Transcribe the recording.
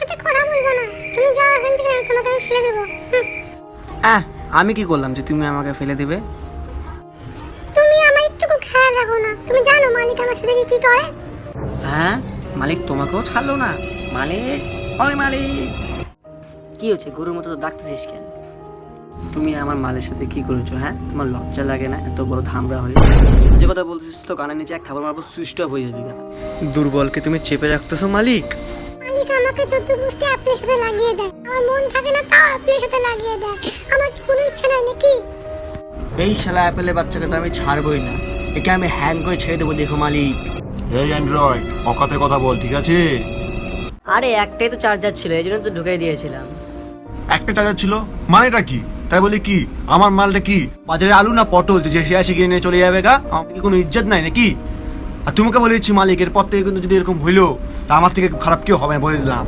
সাথে কথা বলবো না, তুমি যাও এখান থেকে, না তোমাকে আমি ফেলে দেবো। আমি কি করলাম যে তুমি আমাকে ফেলে দেবে? তুমি আমার একটুকু খেয়াল রাখো না, তুমি জানো মালিক আমার সাথে কি করে? হ্যাঁ, মালিক তোমাকেও ছাড়লো না? মালিক, ওই মালিক, কি হচ্ছে গরুর মতো তো ডাকতেছিস কেন? তুমি আমার মালের সাথে কি করেছো? হ্যাঁ, তোমার লজ্জা লাগে না এত বড় ধামরা হয়ে? যে কথা বলছিস তো কানের নিচে এক খাবার মারবো, সুইচ অফ হয়ে যাবে। দুর্বলকে তুমি চেপে রাখতেছো মালিক। মালিক আমাকে যত বুঝতে আপনার সাথে লাগিয়ে দেয়, আমার মন থাকে না তাও আপনার সাথে লাগিয়ে দেয়। আমার কি কোনো ইচ্ছা নাই নাকি? এই শালা অ্যাপেলের বাচ্চাকে তো আমি ছাড়বই না, একে আমি হ্যাং করে ছেড়ে দেবো। দেখো মালিক, এই অ্যান্ড্রয়েড অকাতে কথা বল, ঠিক আছে? আরে একটাই তো চার্জার ছিল, এই জন্য তো ঢুকাই দিয়েছিলাম। একটা চার্জার ছিল মানেটা কি? তাই বলি কি আমার মালটা কি বাজারে আলু না পটল যে সে আসে কিনে নিয়ে চলে যাবে? গা আমার কি কোনো ইজ্জত নাই নাকি? আর তোমাকে বলে দিচ্ছি মালিকের পর থেকে কিন্তু যদি এরকম হইলো তা আমার থেকে খারাপ কেউ হবে না, বলে দিলাম।